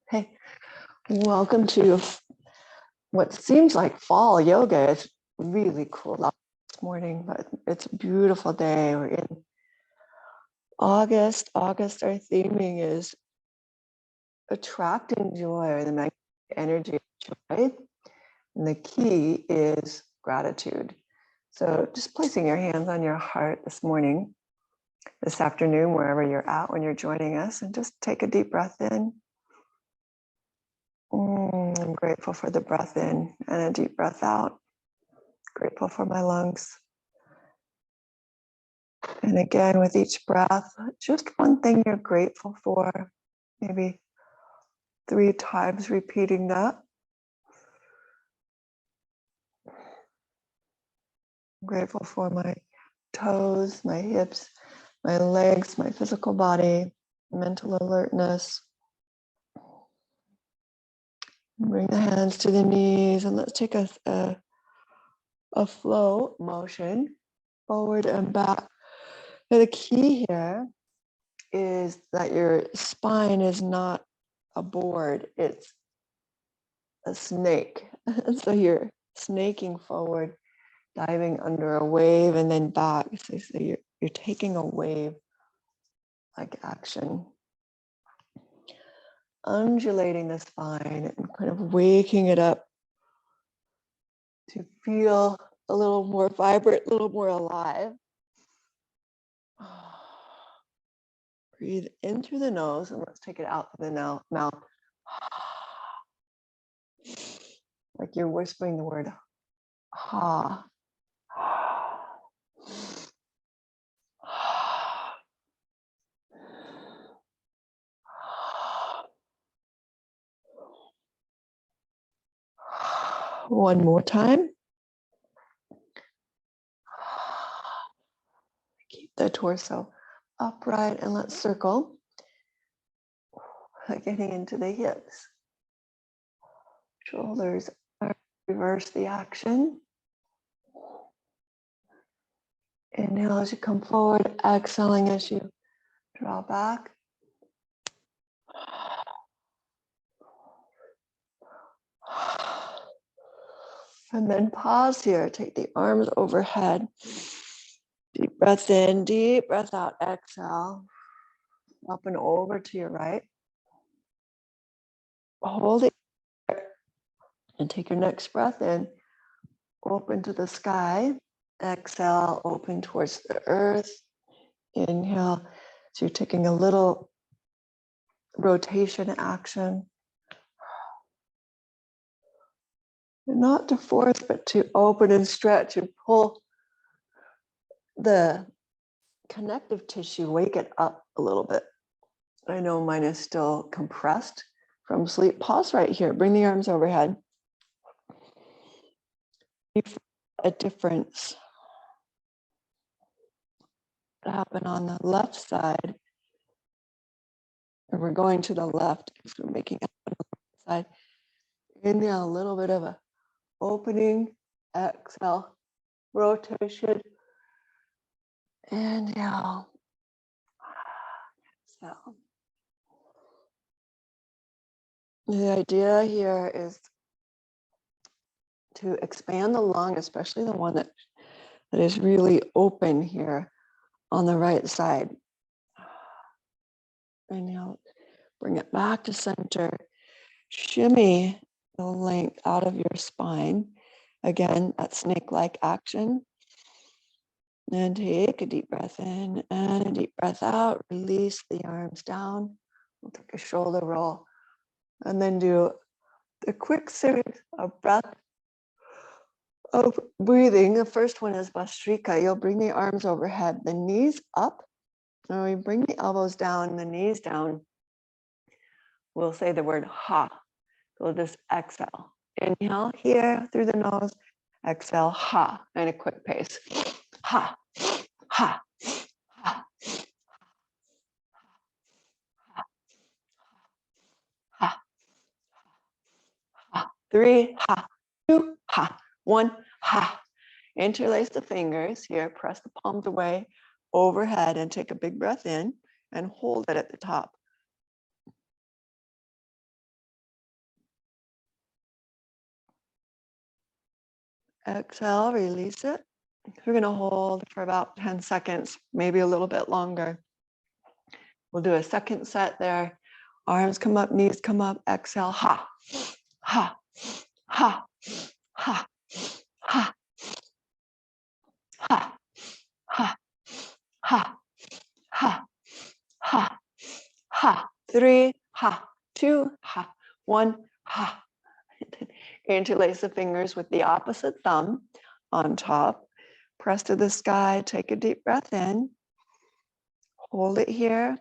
Hey, welcome to what seems like fall yoga. It's really cool out this morning, but it's a beautiful day. We're in August. Our theming is attracting joy, or the magnetic energy of joy. And the key is gratitude. So just placing your hands on your heart this morning, this afternoon, wherever you're at when you're joining us, and just take a deep breath in. I'm grateful for the breath in and a deep breath out. Grateful for my lungs. And again, with each breath, just one thing you're grateful for. Maybe 3 times repeating that. I'm grateful for my toes, my hips, my legs, my physical body, mental alertness. Bring the hands to the knees, and let's take a flow motion forward and back. Now the key here is that your spine is not a board, it's a snake. So you're snaking forward, diving under a wave, and then back. So you're taking a wave like action. Undulating the spine and kind of waking it up to feel a little more vibrant, a little more alive. Breathe in through the nose, and let's take it out through the mouth. Like you're whispering the word ha. One more time. Keep the torso upright, and let's circle. Getting into the hips. Shoulders are reverse the action. Inhale as you come forward, exhaling as you draw back. And then pause here, take the arms overhead. Deep breath in, deep breath out, exhale. Up and over to your right. Hold it and take your next breath in. Open to the sky. Exhale, open towards the earth. Inhale. So you're taking a little rotation action. Not to force, but to open and stretch and pull the connective tissue, wake it up a little bit. I know mine is still compressed from sleep. Pause right here. Bring the arms overhead. You feel a difference happen on the left side. Or we're going to the left, so we're making it on the left side. Inhale, a little bit of a opening. Exhale, rotation. Inhale. Exhale. The idea here is to expand the lung, especially the one that is really open here on the right side. Inhale, bring it back to center. Shimmy the length out of your spine. Again, that snake-like action. And take a deep breath in and a deep breath out. Release the arms down. We'll take a shoulder roll. And then do the quick series of breath of breathing. The first one is Vastrika. You'll bring the arms overhead, the knees up. And we bring the elbows down, the knees down. We'll say the word ha. So just exhale. Inhale here through the nose. Exhale, ha, and a quick pace. Ha, ha, ha, ha, ha. 3, ha, 2, ha, 1, ha. Interlace the fingers here, press the palms away overhead and take a big breath in and hold it at the top. Exhale, release it. We're going to hold for about 10 seconds, maybe a little bit longer. We'll do a second set there. Arms come up, knees come up. Exhale, ha, ha, ha, ha, ha, ha, ha, ha, ha, ha, ha. 3, ha, 2, ha, 1, ha. Interlace the fingers with the opposite thumb on top. Press to the sky. Take a deep breath in. Hold it here.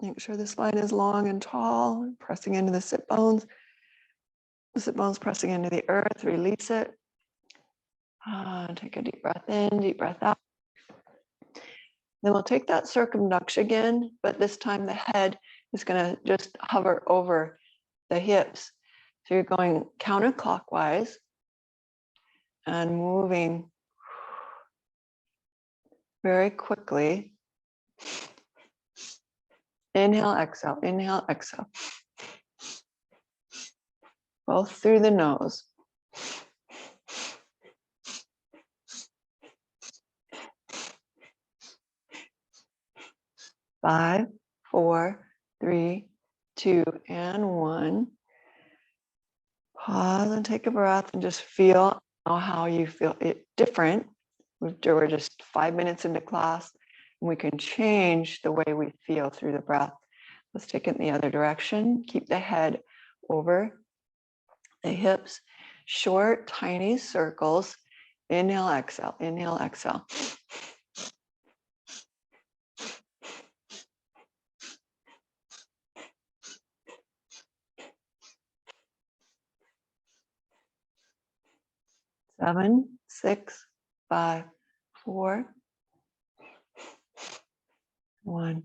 Make sure the spine is long and tall, pressing into the sit bones. The sit bones pressing into the earth. Release it. Take a deep breath in, deep breath out. Then we'll take that circumduction again, but this time the head is going to just hover over the hips. So you're going counterclockwise and moving very quickly. Inhale, exhale, inhale, exhale. Both through the nose. Five, 4, 3, 2, and 1. Pause and take a breath and just feel how you feel it different. We're just 5 minutes into class, and we can change the way we feel through the breath. Let's take it in the other direction. Keep the head over the hips. Short, tiny circles. Inhale, exhale, inhale, exhale. Seven, 6, 5, 4, 1.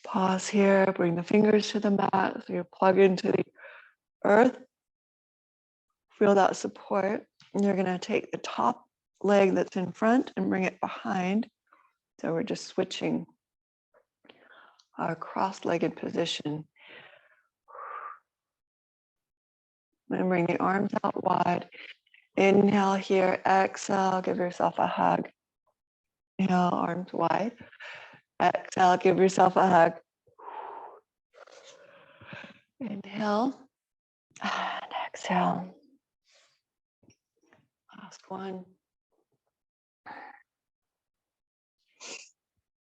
Pause here, bring the fingers to the mat so you plug into the earth. Feel that support. And you're going to take the top leg that's in front and bring it behind. So we're just switching our cross-legged position. And bring the arms out wide. Inhale here, exhale, give yourself a hug. Inhale, arms wide. Exhale, give yourself a hug. Inhale and exhale. Last one.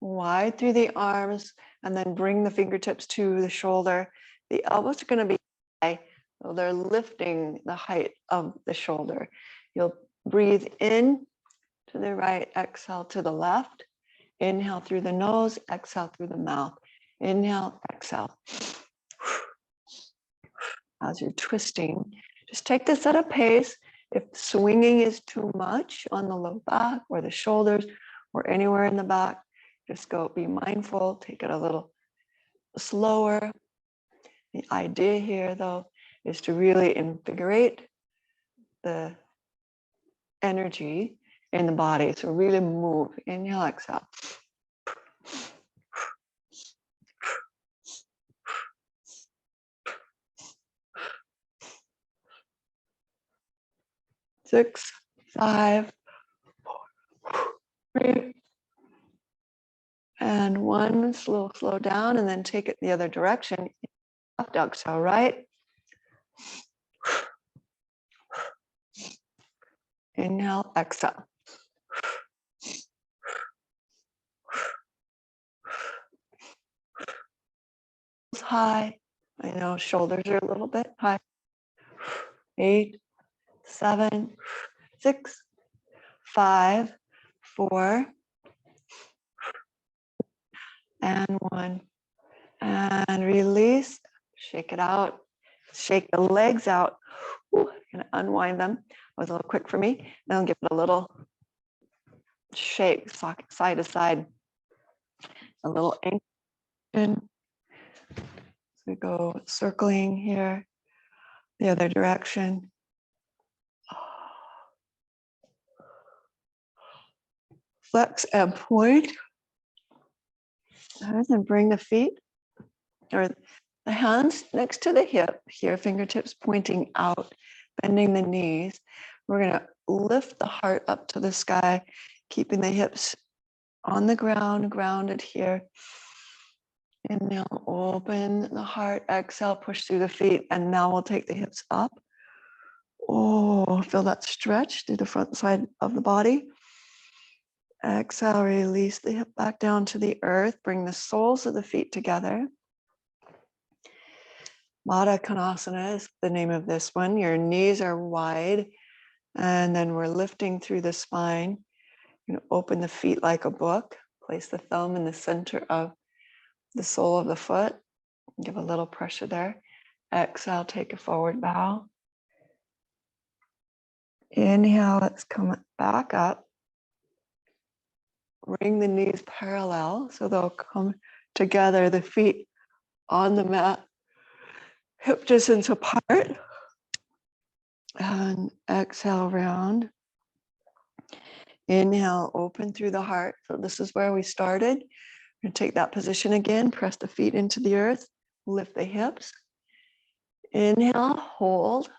Wide through the arms and then bring the fingertips to the shoulder. The elbows are going to be high, so they're lifting the height of the shoulder. You'll breathe in to the right, exhale to the left. Inhale through the nose, exhale through the mouth. Inhale, exhale. As you're twisting, just take this at a pace. If swinging is too much on the low back or the shoulders or anywhere in the back, just go be mindful, take it a little slower. The idea here, though, is to really invigorate the energy in the body. So really move. Inhale, exhale. Six, 5, 4, 3, and 1. Slow down, and then take it the other direction. Left, exhale, right. Inhale, exhale. High. I know shoulders are a little bit high. 8, 7, 6, 5, 4, and 1. And release. Shake it out. Shake the legs out. Ooh, I'm gonna unwind them. That was a little quick for me. Then I'll give it a little shake, side to side. A little ankle. So we go circling here, the other direction. Flex and point. And bring the feet or the hands next to the hip here, fingertips pointing out, bending the knees. We're going to lift the heart up to the sky, keeping the hips on the ground, grounded here. Inhale, open the heart. Exhale, push through the feet. And now we'll take the hips up. Oh, feel that stretch through the front side of the body. Exhale, release the hip back down to the earth. Bring the soles of the feet together. Madha Konasana is the name of this one. Your knees are wide. And then we're lifting through the spine. You're going to open the feet like a book. Place the thumb in the center of the sole of the foot. Give a little pressure there. Exhale, take a forward bow. Inhale, let's come back up. Bring the knees parallel so they'll come together, the feet on the mat, hip distance apart. And exhale, round. Inhale, open through the heart. So this is where we started. We're going to take that position again, press the feet into the earth, lift the hips. Inhale, hold.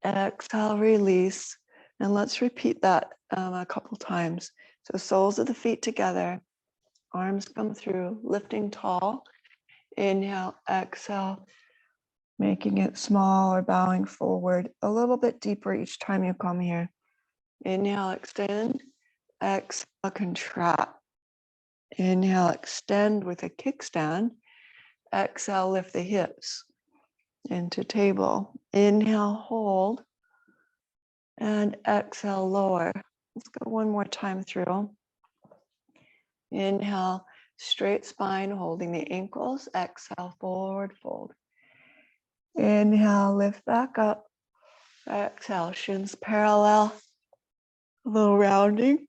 Exhale, release. And let's repeat that a couple times. So soles of the feet together, arms come through, lifting tall. Inhale, exhale, making it small or bowing forward a little bit deeper each time you come here. Inhale, extend. Exhale, contract. Inhale, extend with a kickstand. Exhale, lift the hips into table. Inhale, hold. And exhale, lower. Let's go one more time through. Inhale, straight spine, holding the ankles. Exhale, forward fold. Inhale, lift back up. Exhale, shins parallel. A little rounding.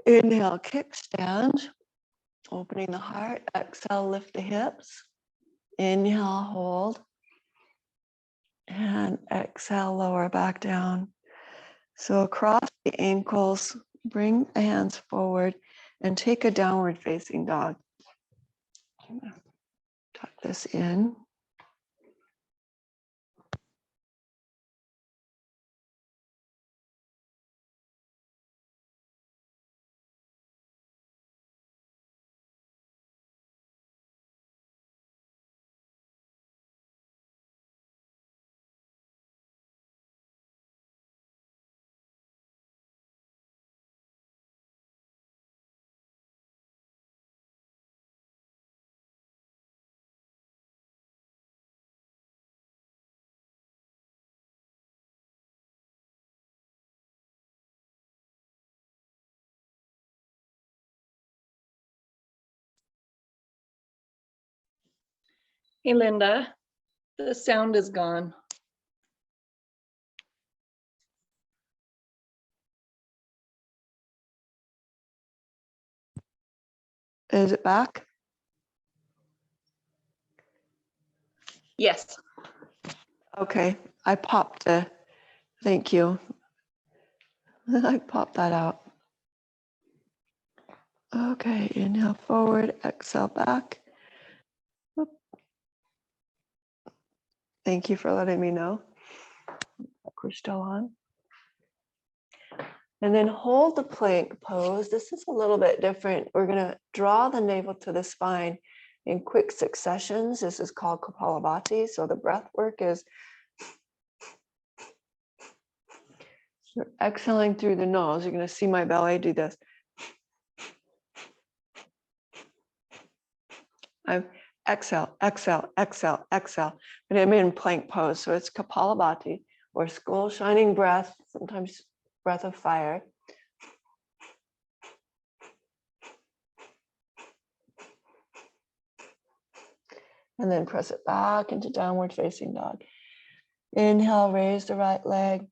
Inhale, kickstand. Opening the heart. Exhale, lift the hips. Inhale, hold. And exhale, lower back down. So across the ankles, bring the hands forward and take a downward facing dog. Tuck this in. Hey, Linda, the sound is gone. Is it back? Yes. Okay, I popped thank you. I popped that out. Okay, inhale forward, exhale back. Whoop. Thank you for letting me know. We're still on. And then hold the plank pose. This is a little bit different. We're going to draw the navel to the spine in quick successions. This is called Kapalabhati. So the breath work is you're exhaling through the nose. You're going to see my belly do this. I'm exhale, exhale, exhale, exhale. But I'm in plank pose. So it's Kapalabhati or skull shining breath, sometimes breath of fire. And then press it back into downward facing dog. Inhale, raise the right leg.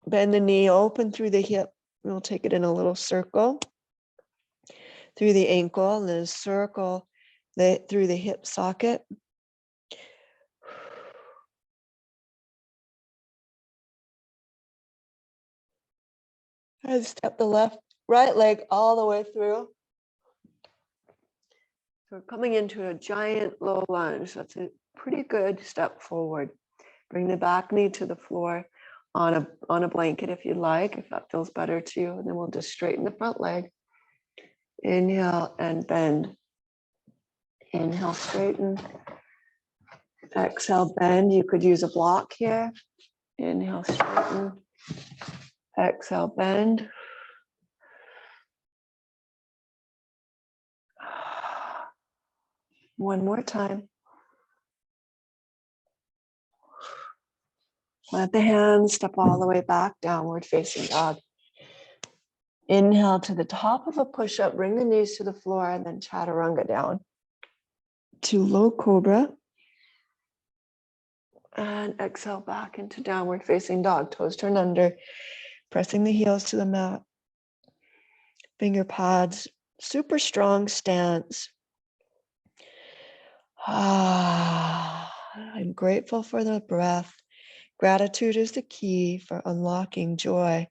Bend the knee, open through the hip. We'll take it in a little circle through the ankle, and then circle through the hip socket. And step the right leg all the way through. So we're coming into a giant low lunge. That's a pretty good step forward. Bring the back knee to the floor on a blanket if you'd like, if that feels better to you. And then we'll just straighten the front leg. Inhale and bend. Inhale, straighten. Exhale, bend. You could use a block here. Inhale, straighten. Exhale, bend. One more time. Let the hands step all the way back, downward facing dog. Inhale to the top of a push-up, bring the knees to the floor, and then chaturanga down to low cobra. And exhale back into downward facing dog. Toes turn under, pressing the heels to the mat. Finger pads, super strong stance. I'm grateful for the breath. Gratitude is the key for unlocking joy,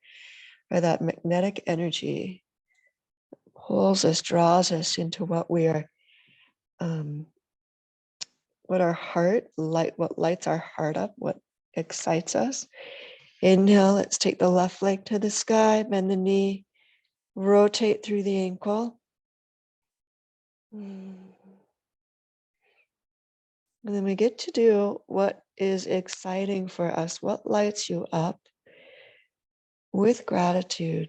or that magnetic energy pulls us, draws us into what we are, what our heart light, what lights our heart up, what excites us. Inhale, let's take the left leg to the sky, bend the knee, rotate through the ankle. And then we get to do what is exciting for us, what lights you up with gratitude.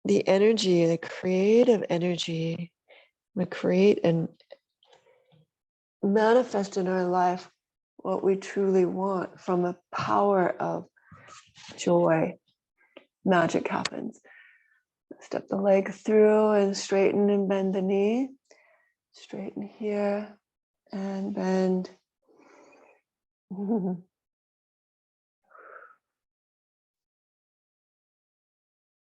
The energy, the creative energy, we create and manifest in our life what we truly want from a power of joy. Magic happens. Step the leg through and straighten and bend the knee. Straighten here and bend.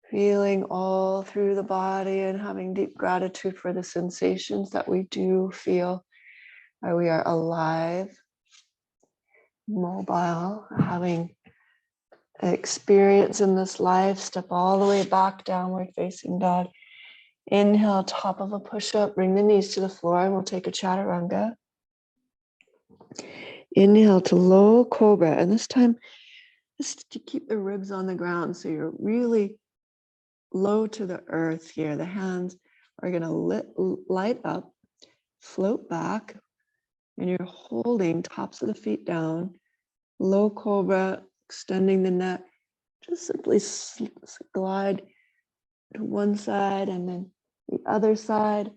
Feeling all through the body and having deep gratitude for the sensations that we do feel. We are alive, mobile, having experience in this life. Step all the way back, downward facing dog. Inhale, top of a push-up, bring the knees to the floor, and we'll take a chaturanga. Inhale to low cobra, and this time just to keep the ribs on the ground so you're really low to the earth here. The hands are going to light up, float back, and you're holding tops of the feet down. Low cobra, extending the neck. Just simply glide to one side and then the other side,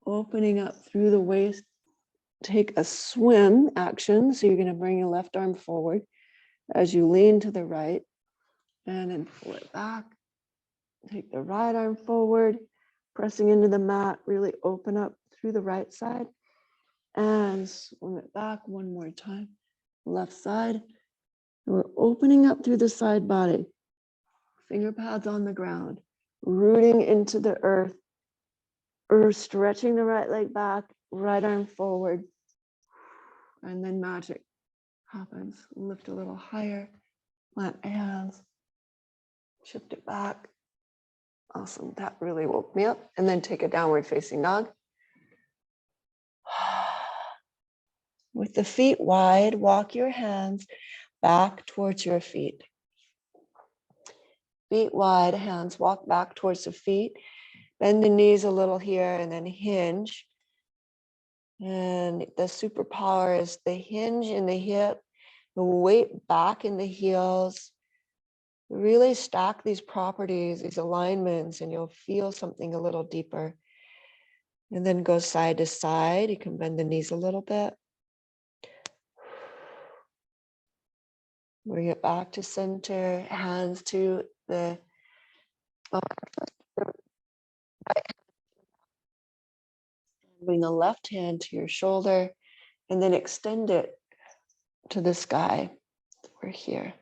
opening up through the waist. Take a swim action. So you're going to bring your left arm forward as you lean to the right and then pull it back. Take the right arm forward, pressing into the mat, really open up through the right side and swim it back one more time. Left side. And we're opening up through the side body. Finger pads on the ground, rooting into the earth, or stretching the right leg back, right arm forward. And then magic happens. Lift a little higher, plant hands, shift it back. Awesome, that really woke me up. And then take a downward facing dog. With the feet wide, walk your hands back towards your feet. Feet wide, hands walk back towards the feet. Bend the knees a little here and then hinge. And the superpower is the hinge in the hip, the weight back in the heels. Really stack these properties, these alignments, and you'll feel something a little deeper. And then go side to side. You can bend the knees a little bit. Bring it back to center, hands to the bring the left hand to your shoulder and then extend it to the sky. We're here.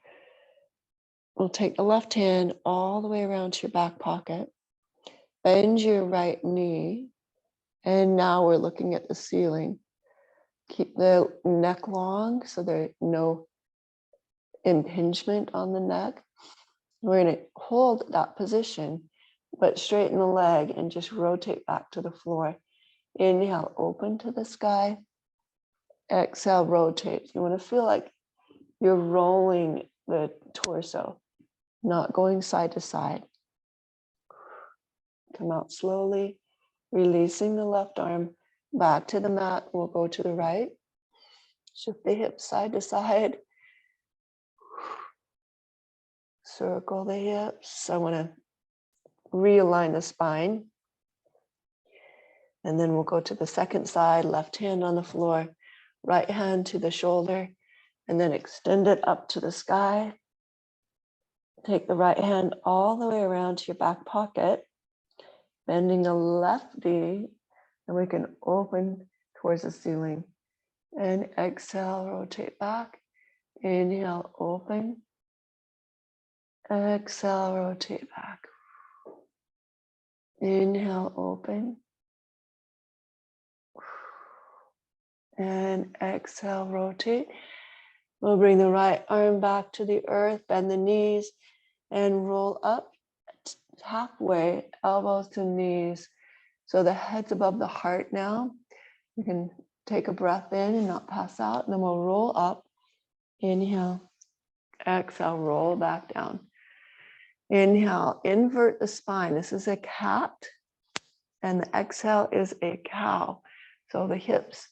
We'll take the left hand all the way around to your back pocket. Bend your right knee. And now we're looking at the ceiling. Keep the neck long so there's no impingement on the neck. We're going to hold that position but straighten the leg and just rotate back to the floor. Inhale, open to the sky. Exhale, rotate. You want to feel like you're rolling the torso, not going side to side. Come out slowly, releasing the left arm back to the mat. We'll go to the right. Shift the hips side to side. Circle the hips. I want to realign the spine. And then we'll go to the second side, left hand on the floor, right hand to the shoulder, and then extend it up to the sky. Take the right hand all the way around to your back pocket, bending the left knee, and we can open towards the ceiling. And exhale, rotate back. Inhale, open. Exhale, rotate back. Inhale, open. And exhale, rotate. We'll bring the right arm back to the earth, bend the knees, and roll up halfway, elbows to knees. So the head's above the heart now. You can take a breath in and not pass out. And then we'll roll up. Inhale, exhale, roll back down. Inhale, invert the spine. This is a cat, and the exhale is a cow. So the hips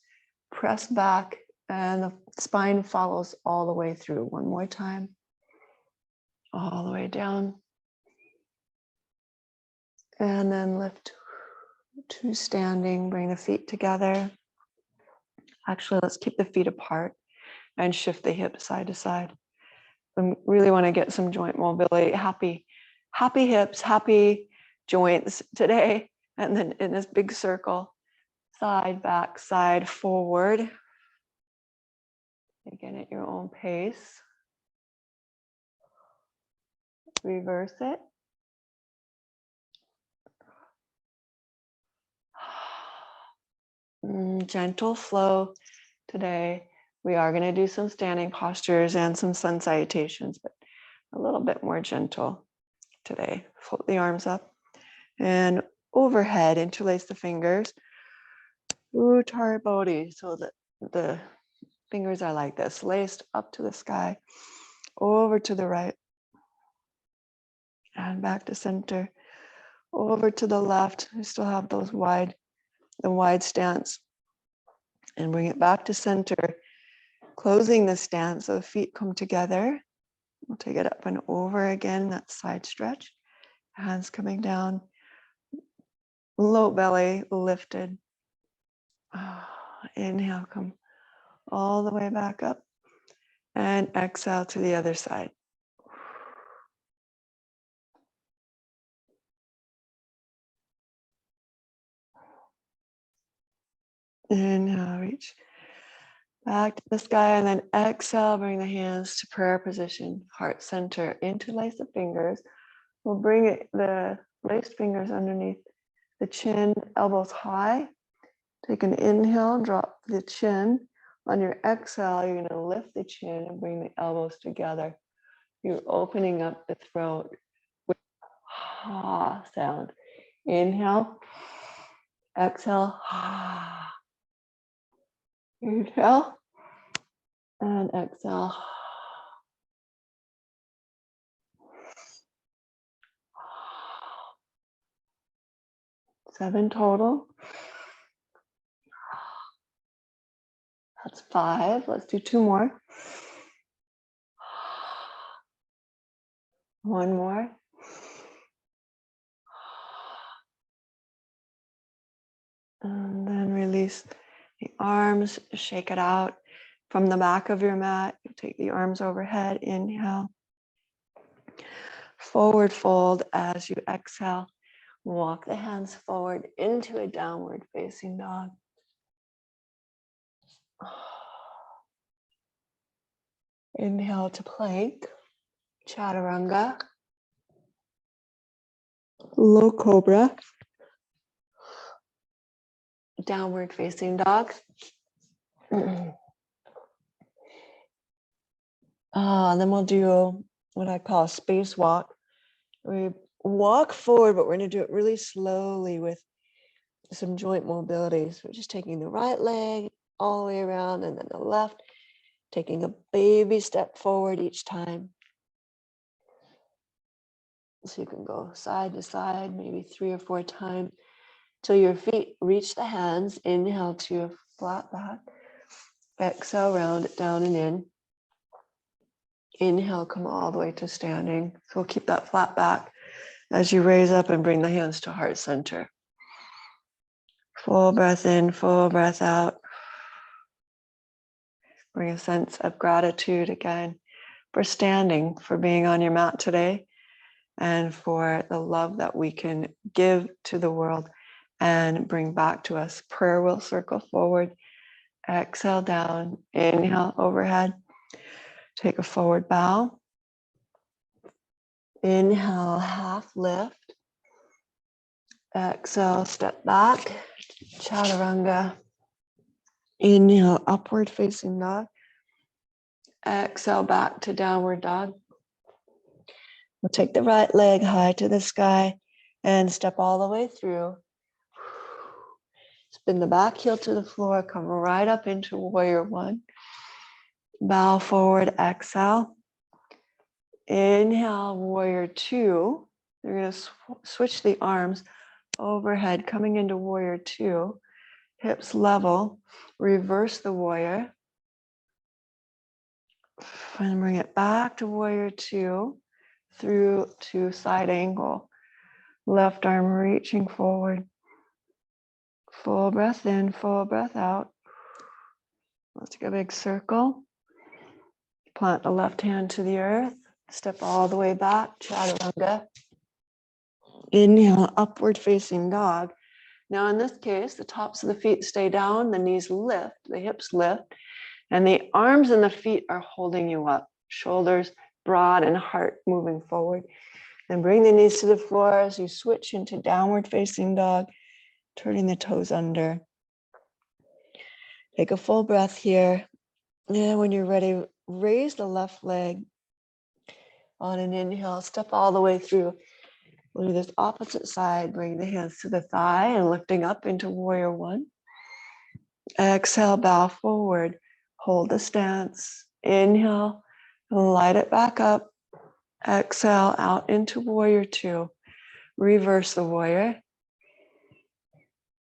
press back and the spine follows all the way through. One more time. All the way down. And then lift to standing, bring the feet together. Actually, let's keep the feet apart and shift the hips side to side. I really want to get some joint mobility. Happy hips, happy joints today. And then in this big circle, side, back, side, forward. Again, at your own pace. Reverse it. Gentle flow today. We are going to do some standing postures and some sun salutations, but a little bit more gentle today. Float the arms up and overhead, interlace the fingers. Uttar Bodhi, so that the fingers are like this, laced up to the sky, over to the right, and back to center, over to the left. We still have those wide stance, and bring it back to center, closing the stance so the feet come together. We'll take it up and over again, that side stretch. Hands coming down, low belly lifted. Inhale, come all the way back up, and exhale to the other side. Inhale, reach back to the sky, and then exhale, bring the hands to prayer position, heart center, interlace the fingers. We'll bring it, the laced fingers underneath the chin, elbows high. Take an inhale, drop the chin. On your exhale, you're going to lift the chin and bring the elbows together. You're opening up the throat with ha sound. Inhale, exhale, ha. Inhale and exhale. 7 total. That's 5. Let's do 2 more. 1 more. And then release the arms, shake it out from the back of your mat. You take the arms overhead, inhale. Forward fold as you exhale. Walk the hands forward into a downward facing dog. Inhale to plank, chaturanga, low cobra, downward facing dog. Then we'll do what I call a space walk. We walk forward, but we're going to do it really slowly with some joint mobility. So we're just taking the right leg all the way around and then the left, taking a baby step forward each time. So you can go side to side, maybe 3 or 4 times till your feet reach the hands. Inhale to a flat back. Exhale, round it down and in. Inhale, come all the way to standing. So we'll keep that flat back as you raise up and bring the hands to heart center. Full breath in, full breath out. Bring a sense of gratitude again for standing, for being on your mat today, and for the love that we can give to the world and bring back to us. Prayer will circle forward. Exhale down. Inhale overhead. Take a forward bow. Inhale, half lift. Exhale, step back. Chaturanga. Inhale, upward facing dog. Exhale, back to downward dog. We'll take the right leg high to the sky and step all the way through. Spin the back heel to the floor, come right up into warrior one. Bow forward, exhale. Inhale, warrior two. You're going to switch the arms overhead, coming into warrior two. Hips level, reverse the warrior. And bring it back to warrior two, through to side angle. Left arm reaching forward. Full breath in, full breath out. Let's take a big circle. Plant the left hand to the earth. Step all the way back, chaturanga. Inhale, upward facing dog. Now in this case, the tops of the feet stay down, the knees lift, the hips lift, and the arms and the feet are holding you up. Shoulders broad and heart moving forward. Then bring the knees to the floor as you switch into downward facing dog, turning the toes under. Take a full breath here. And when you're ready, raise the left leg on an inhale, step all the way through. We'll do this opposite side, bring the hands to the thigh and lifting up into warrior one. Exhale, bow forward, hold the stance. Inhale, light it back up. Exhale, out into warrior two. Reverse the warrior.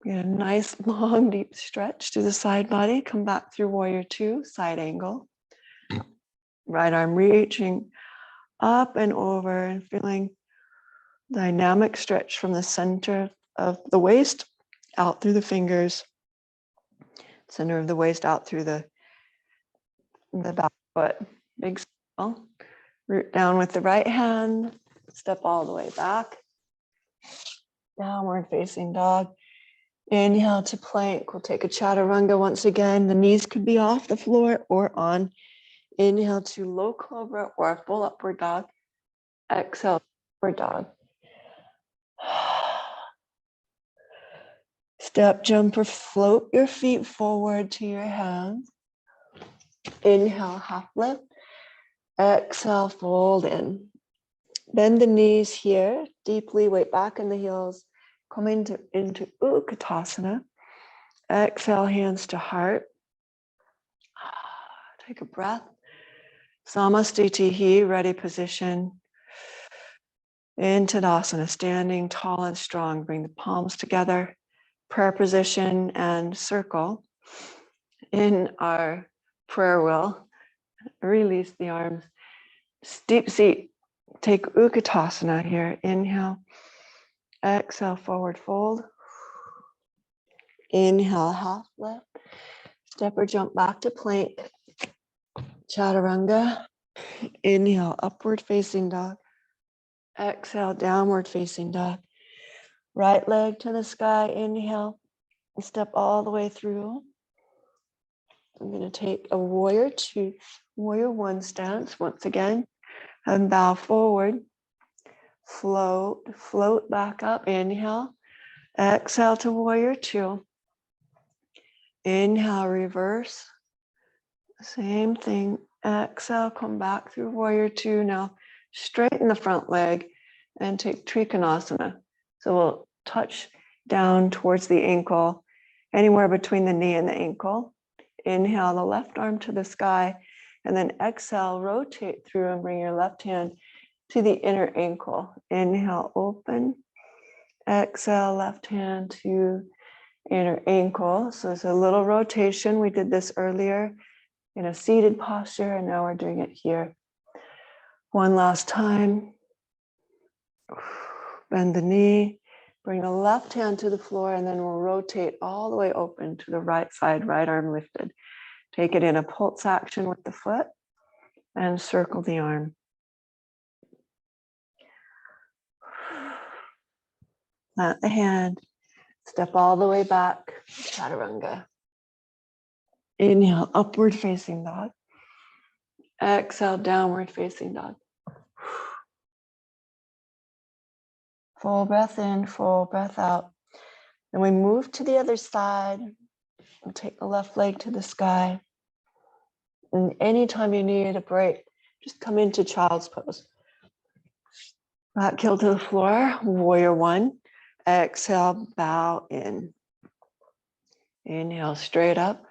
Get a nice long deep stretch to the side body. Come back through warrior two, side angle. Right arm reaching up and over and feeling dynamic stretch from the center of the waist out through the fingers, center of the waist out through the back foot. Big circle. Root down with the right hand, step all the way back. Downward facing dog. Inhale to plank. We'll take a chaturanga once again. The knees could be off the floor or on. Inhale to low cobra or full upward dog. Exhale, upward dog. Step, jump, or float your feet forward to your hands. Inhale, half lift. Exhale, fold in. Bend the knees here, deeply, weight back in the heels. Come into Utkatasana. Exhale, hands to heart. Take a breath. Samastitihi, ready position. In Tadasana, standing tall and strong. Bring the palms together. Prayer position and circle. In our prayer wheel, release the arms. Deep seat. Take Utkatasana here. Inhale. Exhale, forward fold. Inhale, half lift. Step or jump back to plank. Chaturanga. Inhale, upward facing dog. Exhale, downward facing dog. Right leg to the sky. Inhale. Step all the way through. I'm going to take a warrior two, warrior one stance once again, and bow forward. Float back up. Inhale. Exhale to warrior two. Inhale, reverse. Same thing. Exhale, come back through warrior two. Now straighten the front leg and take Trikonasana. So we'll touch down towards the ankle, anywhere between the knee and the ankle. Inhale the left arm to the sky, and then exhale, rotate through and bring your left hand to the inner ankle. Inhale, open. Exhale, left hand to inner ankle. So it's a little rotation. We did this earlier in a seated posture, and now we're doing it here. One last time. Bend the knee, bring the left hand to the floor, and then we'll rotate all the way open to the right side, right arm lifted. Take it in a pulse action with the foot and circle the arm. Plant the hand, step all the way back, chaturanga. Inhale, upward facing dog. Exhale, downward facing dog. Full breath in, full breath out. Then we move to the other side. We'll take the left leg to the sky. And anytime you need a break, just come into child's pose. Back heel to the floor, warrior one. Exhale, bow in. Inhale, straight up,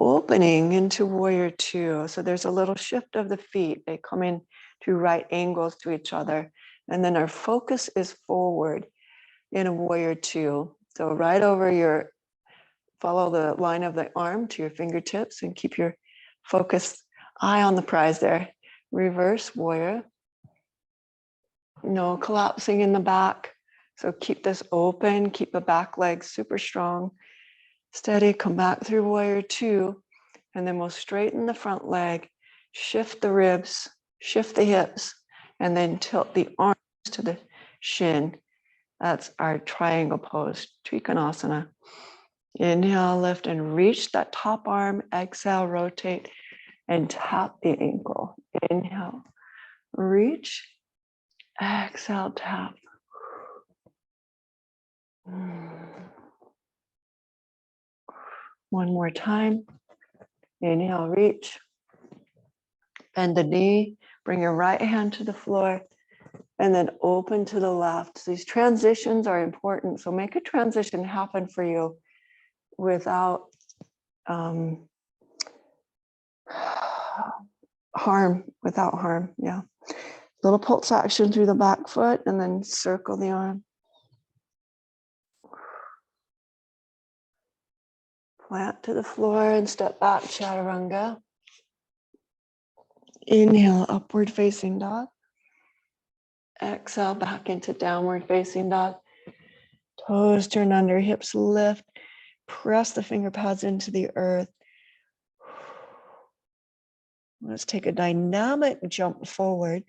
opening into warrior two. So there's a little shift of the feet. They come in to right angles to each other. And then our focus is forward in a warrior two. So right over your, follow the line of the arm to your fingertips and keep your focus eye on the prize there. Reverse warrior. No collapsing in the back. So keep this open, keep the back leg super strong. Steady, come back through warrior two. And then we'll straighten the front leg, shift the ribs, shift the hips, and then tilt the arms to the shin. That's our triangle pose, Trikonasana. Inhale, lift and reach that top arm. Exhale, rotate and tap the ankle. Inhale, reach. Exhale, tap. One more time. Inhale, reach. Bend the knee. Bring your right hand to the floor. And then open to the left. So these transitions are important. So make a transition happen for you without harm, yeah. Little pulse action through the back foot and then circle the arm. Plant to the floor and step back, chaturanga. Inhale, upward facing dog. Exhale, back into downward facing dog. Toes turn under, hips lift. Press the finger pads into the earth. Let's take a dynamic jump forward.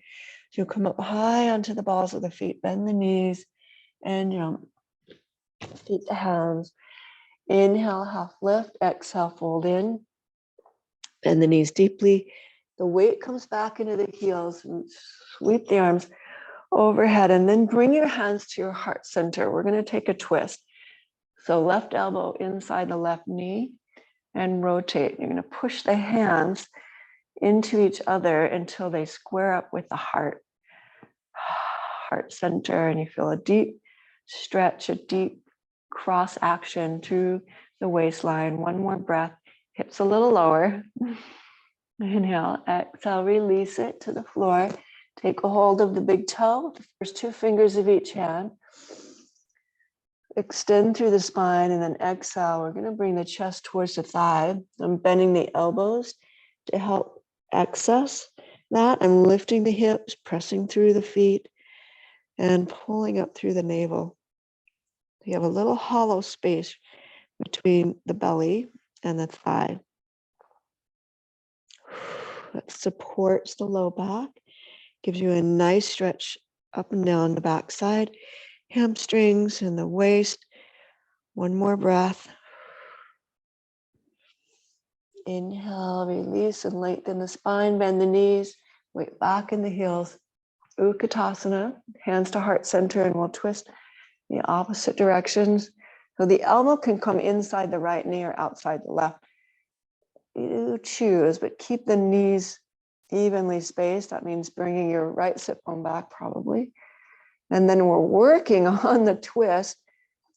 So you'll come up high onto the balls of the feet, bend the knees, and jump. Feet to hands. Inhale, half lift. Exhale, fold in. Bend the knees deeply. The weight comes back into the heels and sweep the arms overhead, and then bring your hands to your heart center. We're going to take a twist. So left elbow inside the left knee and rotate. You're going to push the hands into each other until they square up with the heart center, and you feel a deep stretch, a deep cross action through the waistline. One more breath, hips a little lower. Inhale, exhale, release it to the floor. Take a hold of the big toe, the first two fingers of each hand. Extend through the spine, and then exhale. We're going to bring the chest towards the thigh. I'm bending the elbows to help access that. I'm lifting the hips, pressing through the feet, and pulling up through the navel. You have a little hollow space between the belly and the thigh. That supports the low back, gives you a nice stretch up and down the back side, hamstrings and the waist. One more breath. Inhale, release and lengthen the spine, bend the knees, weight back in the heels. Utkatasana, hands to heart center, and we'll twist the opposite directions. So the elbow can come inside the right knee or outside the left. You choose, but keep the knees evenly spaced. That means bringing your right sit bone back probably. And then we're working on the twist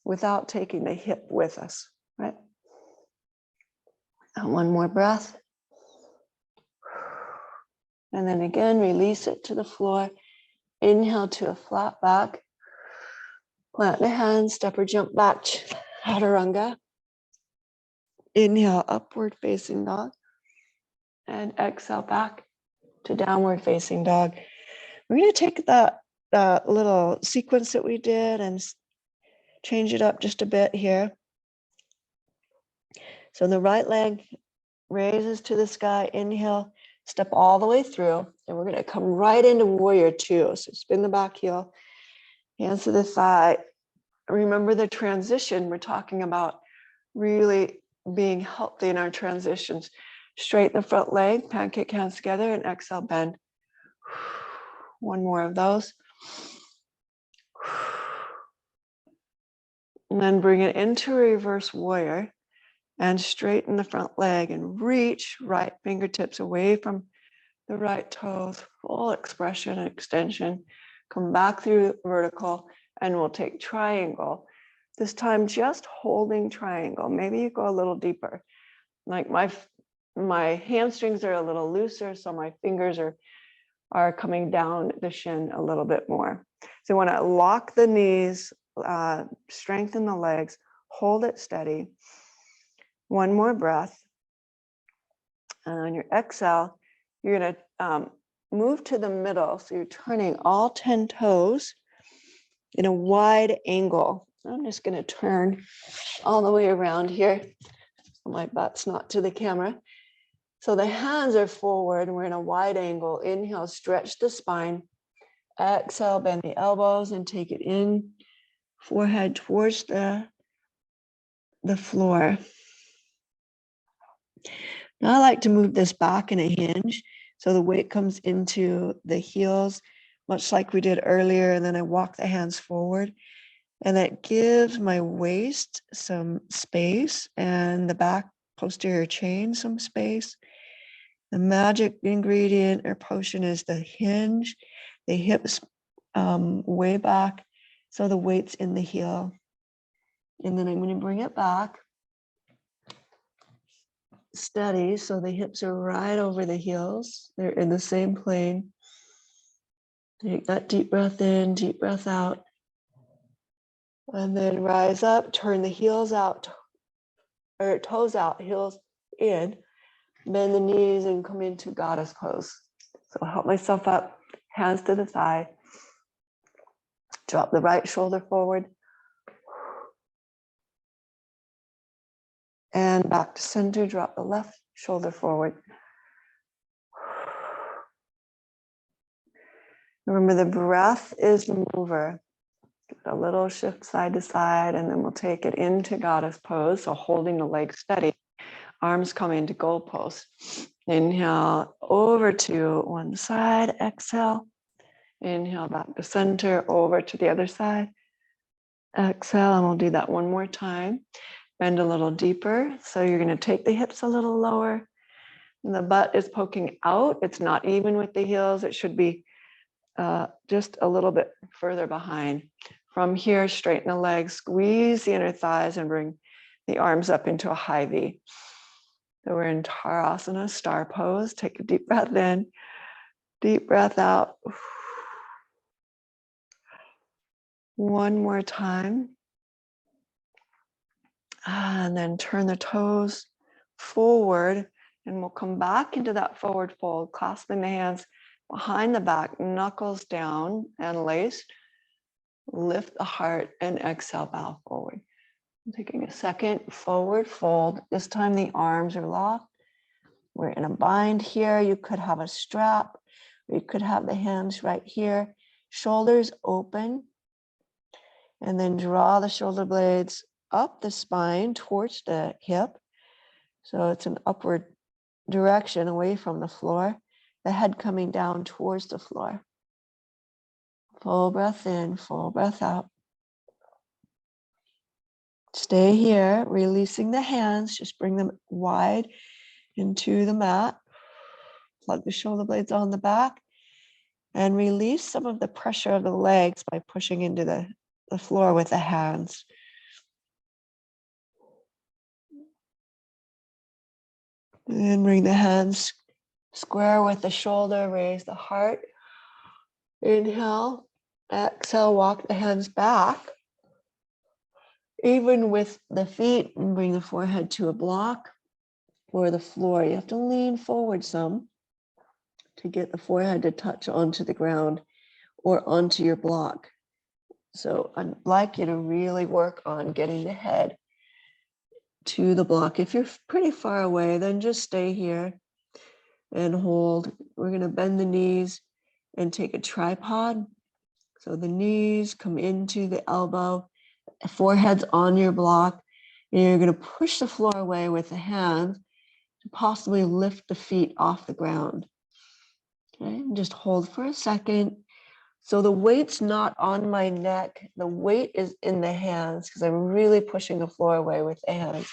without taking the hip with us, right? And one more breath. And then again, release it to the floor. Inhale to a flat back. Plant the hands, step or jump back, chaturanga. Inhale, upward facing dog. And exhale back to downward facing dog. We're going to take that little sequence that we did and change it up just a bit here. So the right leg raises to the sky. Inhale, step all the way through. And we're going to come right into warrior two. So spin the back heel, hands to the thigh. Remember the transition. We're talking about really being healthy in our transitions. Straighten the front leg, pancake hands together, and exhale, bend. One more of those. And then bring it into reverse warrior and straighten the front leg and reach right fingertips away from the right toes, full expression and extension. Come back through vertical and we'll take triangle. This time just holding triangle. Maybe you go a little deeper. Like my hamstrings are a little looser, so my fingers are coming down the shin a little bit more. So you want to lock the knees, strengthen the legs, hold it steady. One more breath. And on your exhale, you're going to move to the middle. So you're turning all 10 toes in a wide angle. I'm just going to turn all the way around here. So my butt's not to the camera. So the hands are forward and we're in a wide angle. Inhale, stretch the spine. Exhale, bend the elbows and take it in, forehead towards the floor. Now I like to move this back in a hinge. So the weight comes into the heels, much like we did earlier. And then I walk the hands forward. And that gives my waist some space and the back posterior chain some space. The magic ingredient or potion is the hinge, the hips way back, so the weight's in the heel. And then I'm going to bring it back, steady, so the hips are right over the heels. They're in the same plane. Take that deep breath in, deep breath out. And then rise up, turn the heels out, or toes out, heels in. Bend the knees and come into goddess pose. So I'll help myself up, hands to the thigh. Drop the right shoulder forward. And back to center, drop the left shoulder forward. Remember, the breath is the mover. A little shift side to side, and then we'll take it into goddess pose. So holding the legs steady, arms come into goal pose. Inhale over to one side, exhale. Inhale back to center, over to the other side. Exhale, and we'll do that one more time. Bend a little deeper. So you're going to take the hips a little lower. And the butt is poking out. It's not even with the heels. It should be just a little bit further behind. From here, straighten the legs, squeeze the inner thighs, and bring the arms up into a high V. So we're in Tadasana, star pose. Take a deep breath in, deep breath out. One more time. And then turn the toes forward, and we'll come back into that forward fold, clasping the hands behind the back, knuckles down and laced. Lift the heart and exhale, bow forward. I'm taking a second, forward fold. This time the arms are locked. We're in a bind here. You could have a strap, or you could have the hands right here. Shoulders open. And then draw the shoulder blades up the spine towards the hip. So it's an upward direction away from the floor. The head coming down towards the floor. Full breath in, full breath out. Stay here, releasing the hands. Just bring them wide into the mat. Plug the shoulder blades on the back. And release some of the pressure of the legs by pushing into the floor with the hands. And bring the hands square with the shoulder, raise the heart. Inhale, exhale, walk the hands back. Even with the feet, and bring the forehead to a block or the floor. You have to lean forward some to get the forehead to touch onto the ground or onto your block. So I'd like you to really work on getting the head to the block. If you're pretty far away, then just stay here and hold. We're going to bend the knees and take a tripod. So the knees come into the elbow, forehead's on your block, and you're going to push the floor away with the hands to possibly lift the feet off the ground. Okay, and just hold for a second. So the weight's not on my neck. The weight is in the hands because I'm really pushing the floor away with the hands.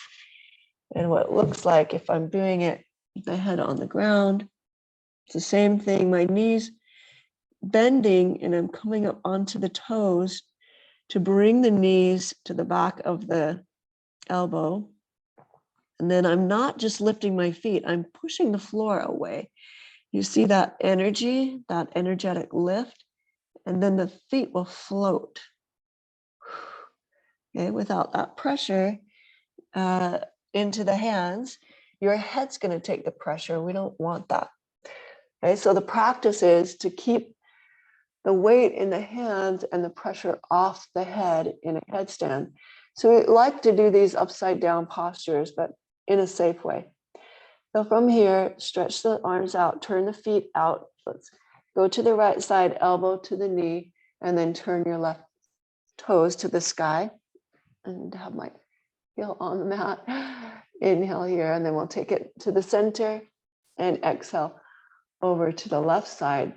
And what it looks like if I'm doing it, the head on the ground, it's the same thing. My knees bending and I'm coming up onto the toes to bring the knees to the back of the elbow. And then I'm not just lifting my feet, I'm pushing the floor away. You see that energy, that energetic lift, and then the feet will float. Okay, without that pressure into the hands, your head's going to take the pressure. We don't want that. Okay, so the practice is to keep the weight in the hands and the pressure off the head in a headstand. So we like to do these upside down postures, but in a safe way. So from here, stretch the arms out, turn the feet out. Let's go to the right side, elbow to the knee, and then turn your left toes to the sky and have my heel on the mat. Inhale here, and then we'll take it to the center and exhale over to the left side.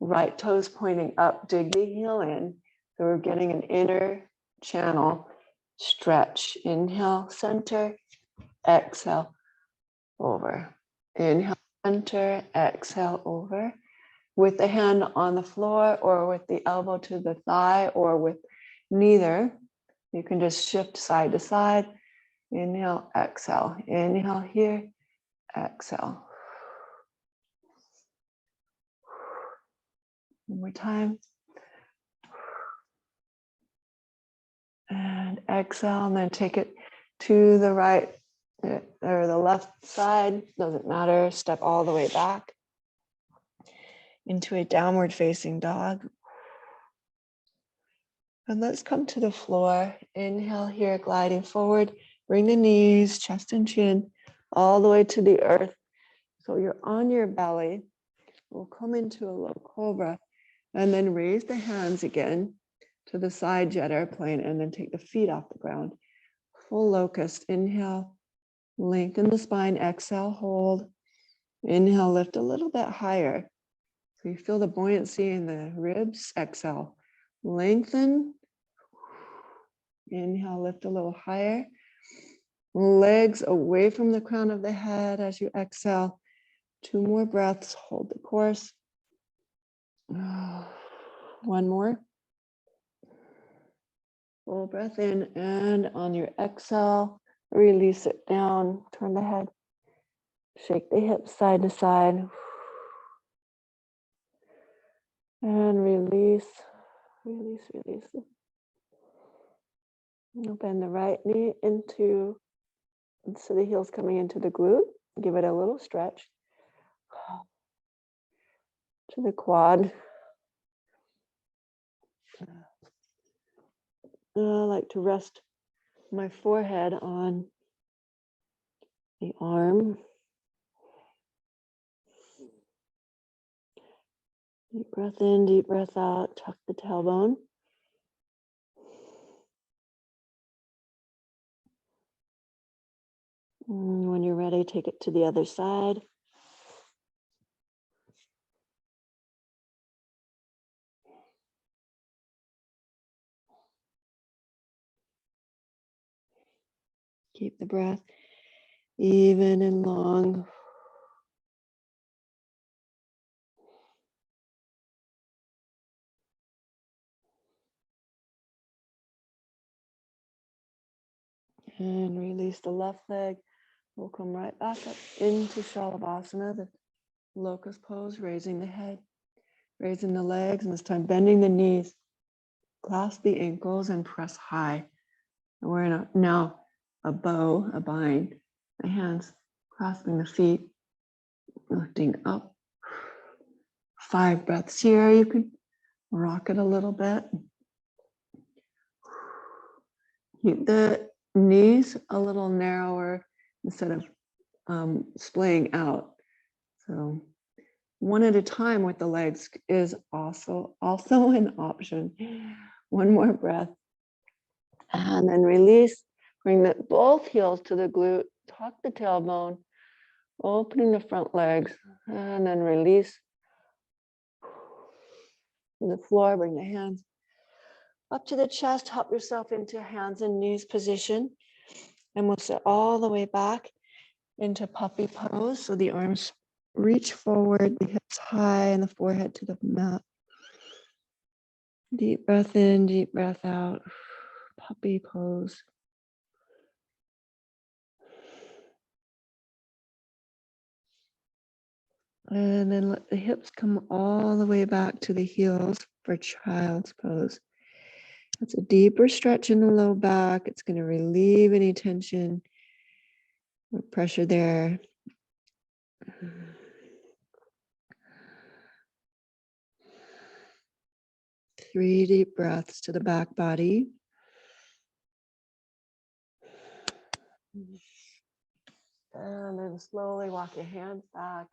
Right toes pointing up, dig the heel in. So we're getting an inner channel stretch. Inhale, center, exhale, over. Inhale, center, exhale, over. With the hand on the floor or with the elbow to the thigh or with neither, you can just shift side to side. Inhale, exhale. Inhale here, exhale. One more time. And exhale, and then take it to the right or the left side, doesn't matter. Step all the way back into a downward facing dog. And let's come to the floor. Inhale here, gliding forward. Bring the knees, chest and chin, all the way to the earth. So you're on your belly. We'll come into a low cobra and then raise the hands again to the side jet airplane and then take the feet off the ground. Full locust. Inhale, lengthen the spine. Exhale, hold. Inhale, lift a little bit higher. So you feel the buoyancy in the ribs. Exhale, lengthen. Inhale, lift a little higher. Legs away from the crown of the head as you exhale. 2 more breaths. Hold the course. 1 more. Full breath in, and on your exhale, release it down. Turn the head. Shake the hips side to side. And release, release, release. You'll bend the right knee into, so the heel's coming into the glute. Give it a little stretch. To the quad. I like to rest my forehead on the arm. Deep breath in, deep breath out. Tuck the tailbone. And when you're ready, take it to the other side. Keep the breath even and long. And release the left leg. We'll come right back up into Shalabhasana, the locust pose, raising the head, raising the legs, and this time bending the knees. Clasp the ankles and press high. And we're in now a bow, a bind. The hands clasping the feet, lifting up. 5 breaths here. You can rock it a little bit. Keep the knees a little narrower instead of splaying out. So one at a time with the legs is also an option. One more breath. And then release. Bring both heels to the glute. Tuck the tailbone. Opening the front legs. And then release. To the floor. Bring the hands up to the chest. Hop yourself into hands and knees position. And we'll sit all the way back into puppy pose. So the arms reach forward, the hips high, and the forehead to the mat. Deep breath in, deep breath out. Puppy pose. And then let the hips come all the way back to the heels for child's pose. That's a deeper stretch in the low back. It's going to relieve any tension or pressure there. 3 deep breaths to the back body. And then slowly walk your hands back.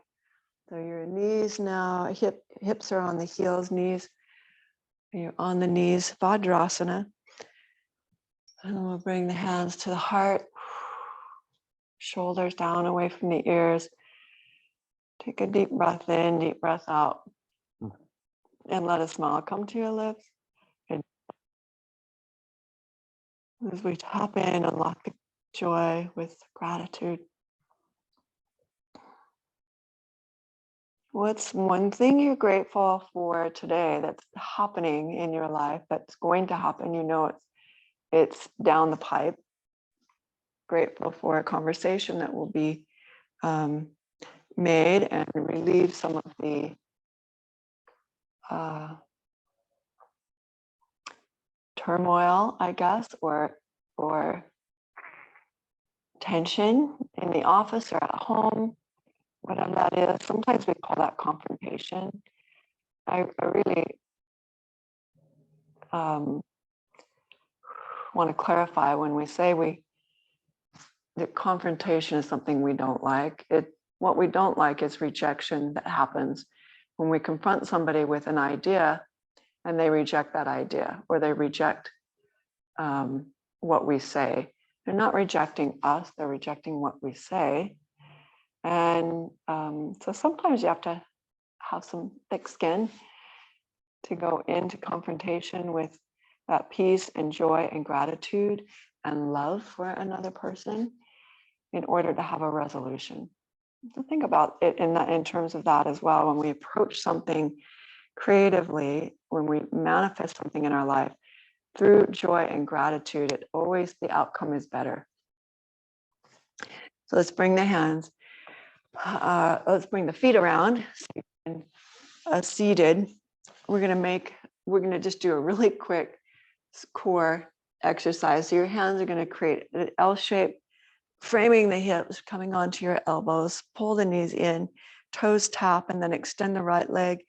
So your knees now, hips are on the heels, knees, you're on the knees, Vajrasana. And we'll bring the hands to the heart, shoulders down away from the ears. Take a deep breath in, deep breath out. And let a smile come to your lips. And as we tap in, unlock the joy with gratitude. What's one thing you're grateful for today that's happening in your life, that's going to happen? You know it's down the pipe. Grateful for a conversation that will be made and relieve some of the turmoil, I guess, or tension in the office or at home, whatever that is. Sometimes we call that confrontation. I really want to clarify when we say that confrontation is something we don't like. What we don't like is rejection that happens when we confront somebody with an idea and they reject that idea, or they reject what we say. They're not rejecting us, they're rejecting what we say. And so sometimes you have to have some thick skin to go into confrontation with that peace and joy and gratitude and love for another person in order to have a resolution. So think about it in terms of that as well. When we approach something creatively, when we manifest something in our life through joy and gratitude, the outcome is better. So let's bring the hands, let's bring the feet around, seated. We're gonna just do a really quick core exercise. So your hands are gonna create an L shape, framing the hips, coming onto your elbows, pull the knees in, toes tap, and then extend the right leg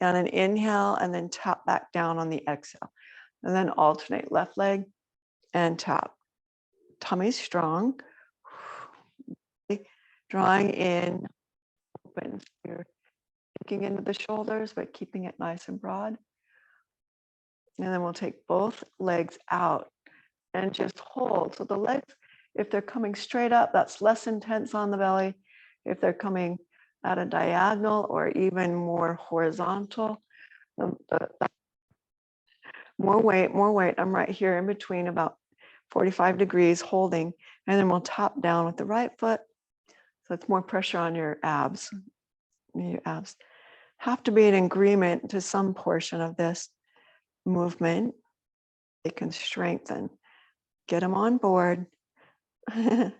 on an inhale, and then tap back down on the exhale. And then alternate left leg and tap. Tummy strong. Drawing in, open. You're looking into the shoulders, but keeping it nice and broad. And then we'll take both legs out and just hold. So the legs, if they're coming straight up, that's less intense on the belly. If they're coming at a diagonal or even more horizontal, more weight. I'm right here in between, about 45 degrees, holding. And then we'll tap down with the right foot. So it's more pressure on your abs. Your abs have to be in agreement to some portion of this movement. They can strengthen. Get them on board. and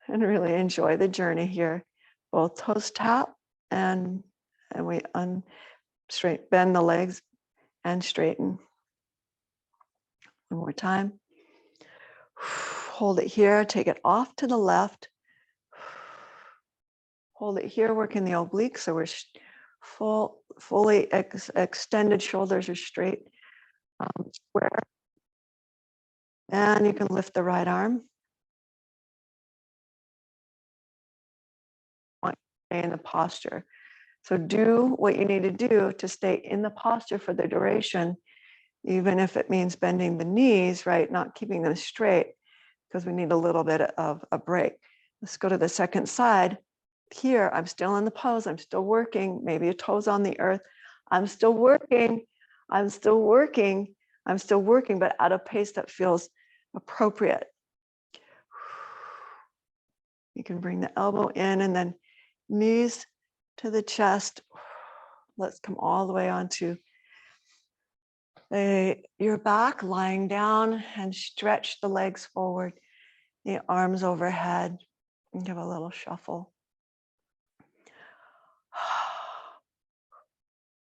really enjoy the journey here. Both toes tap and we bend the legs and straighten. One more time. Hold it here, take it off to the left. Hold it here, working the obliques, so we're fully extended, shoulders are straight, square. And you can lift the right arm. Stay in the posture. So do what you need to do to stay in the posture for the duration, even if it means bending the knees, right? Not keeping them straight, because we need a little bit of a break. Let's go to the second side. Here, I'm still in the pose. I'm still working. Maybe a toes on the earth. I'm still working. I'm still working. I'm still working, but at a pace that feels appropriate. You can bring the elbow in and then knees to the chest. Let's come all the way onto your back, lying down, and stretch the legs forward, the arms overhead, and give a little shuffle.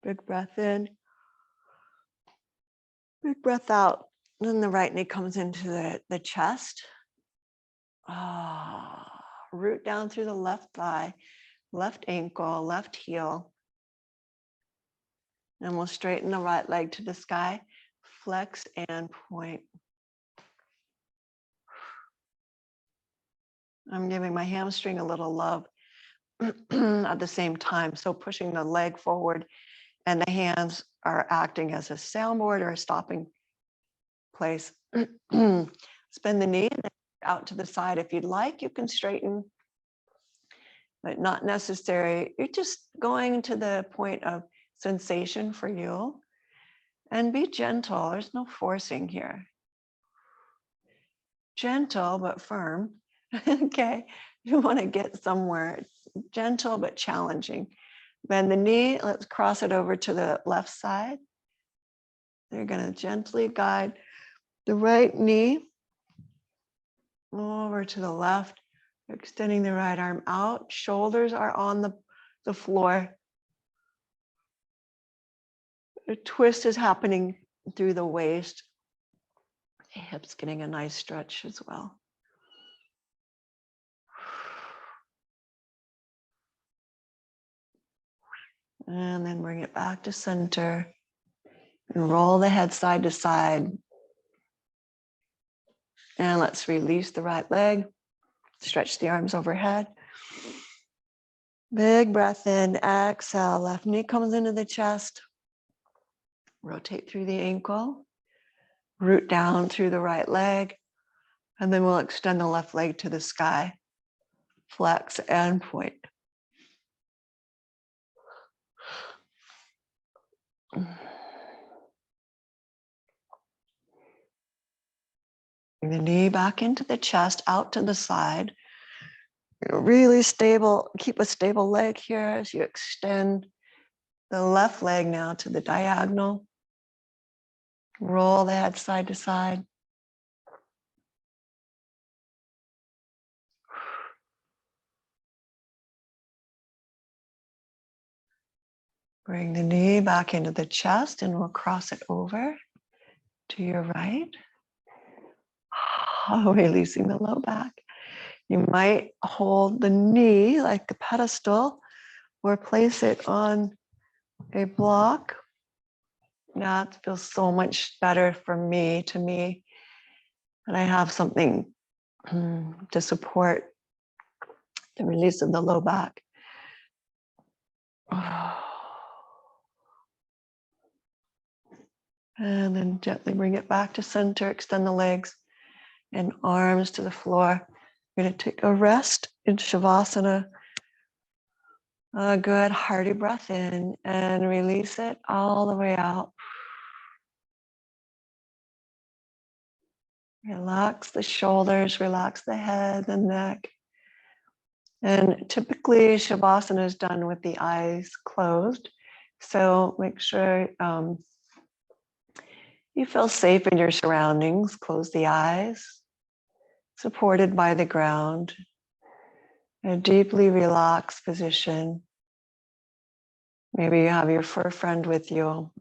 Big breath in, big breath out. Then the right knee comes into the chest. Root down through the left thigh, left ankle, left heel. And we'll straighten the right leg to the sky, flex and point. I'm giving my hamstring a little love at the same time. So pushing the leg forward and the hands are acting as a soundboard or a stopping place. Spin the knee out to the side. If you'd like, you can straighten, but not necessary. You're just going to the point of sensation for you, and be gentle. There's no forcing here. Gentle but firm. Okay, you want to get somewhere. Gentle but challenging. Bend the knee. Let's cross it over to the left side. You're going to gently guide the right knee over to the left, extending the right arm out. Shoulders are on the floor. A twist is happening through the waist. Hips getting a nice stretch as well. And then bring it back to center and roll the head side to side. And let's release the right leg. Stretch the arms overhead. Big breath in, exhale. Left knee comes into the chest. Rotate through the ankle. Root down through the right leg. And then we'll extend the left leg to the sky. Flex and point. Bring the knee back into the chest, out to the side. Really stable, keep a stable leg here as you extend the left leg now to the diagonal. Roll the head side to side. Bring the knee back into the chest and we'll cross it over to your right. Releasing the low back. You might hold the knee like a pedestal or place it on a block. That feels so much better for me, to me. And I have something to support the release of the low back. And then gently bring it back to center, extend the legs and arms to the floor. We're going to take a rest in Shavasana. A good hearty breath in and release it all the way out. Relax the shoulders, relax the head, the neck. And typically Shavasana is done with the eyes closed. So make sure you feel safe in your surroundings. Close the eyes. supported by the ground, a deeply relaxed position. Maybe you have your fur friend with you.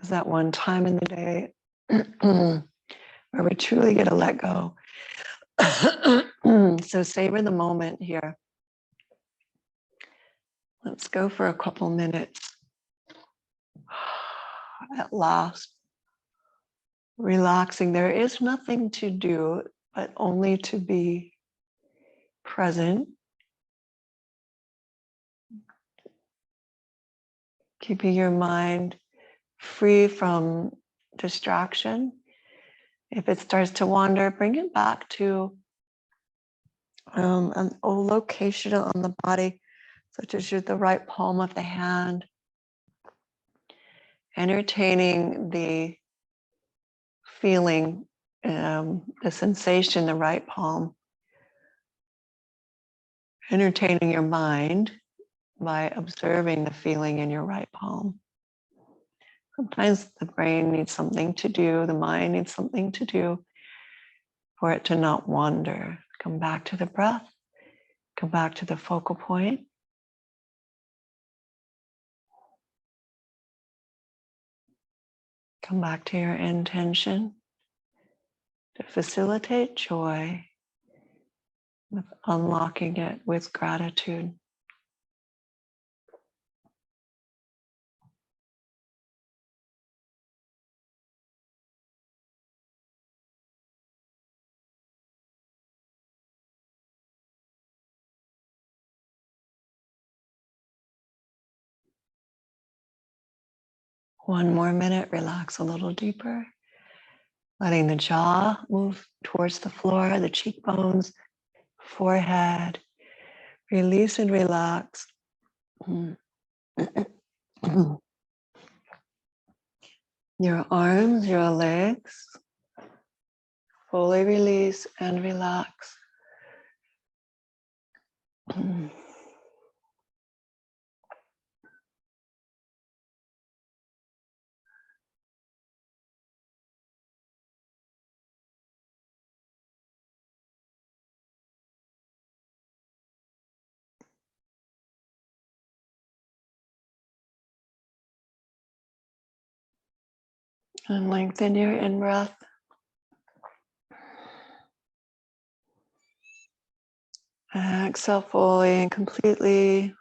Is that one time in the day where we truly get to let go. So savor the moment here. Let's go for a couple minutes. At last, relaxing. There is nothing to do, but only to be present. Keeping your mind free from distraction. If it starts to wander, bring it back to a location on the body, such as the right palm of the hand. Entertaining the feeling, the sensation, the right palm. Entertaining your mind by observing the feeling in your right palm. Sometimes the brain needs something to do, the mind needs something to do for it to not wander. Come back to the breath, come back to the focal point. Come back to your intention to facilitate joy with unlocking it with gratitude. One more minute, relax a little deeper. Letting the jaw move towards the floor, the cheekbones, forehead. Release and relax. Your arms, your legs. Fully release and relax. And lengthen your in-breath. Exhale fully and completely.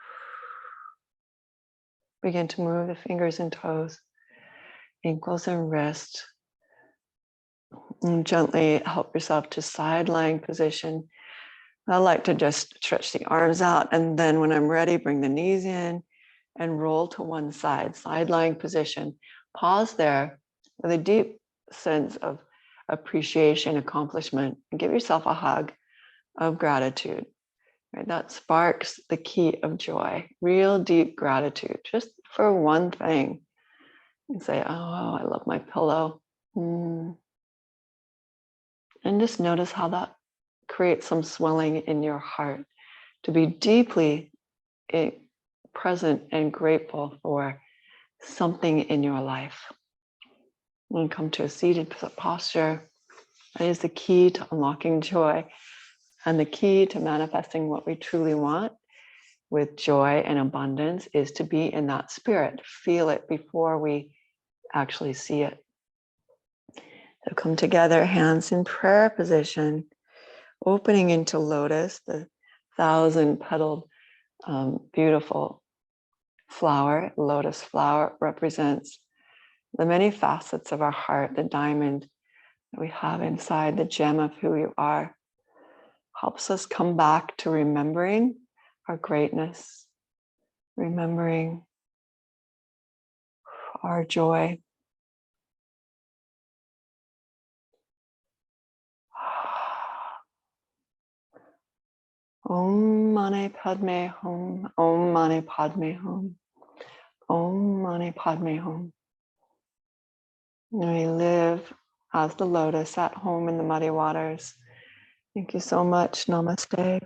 Begin to move the fingers and toes, ankles and wrists. And gently help yourself to side lying position. I like to just stretch the arms out, and then when I'm ready, bring the knees in and roll to one side, side lying position. Pause there with a deep sense of appreciation, accomplishment, and give yourself a hug of gratitude. Right? That sparks the key of joy, real deep gratitude, just for one thing. And say, oh, I love my pillow. And just notice how that creates some swelling in your heart, to be deeply present and grateful for something in your life. When you come to a seated posture, that is the key to unlocking joy and the key to manifesting what we truly want with joy and abundance is to be in that spirit, feel it before we actually see it. So come together, hands in prayer position, opening into lotus, the 1,000-petaled beautiful flower. Lotus flower represents the many facets of our heart, the diamond that we have inside, the gem of who you are. Helps us come back to remembering our greatness, remembering our joy. Om Mani Padme Hum, Om Mani Padme Hum, Om Mani Padme Hum. We live as the lotus at home in the muddy waters. Thank you so much. Namaste.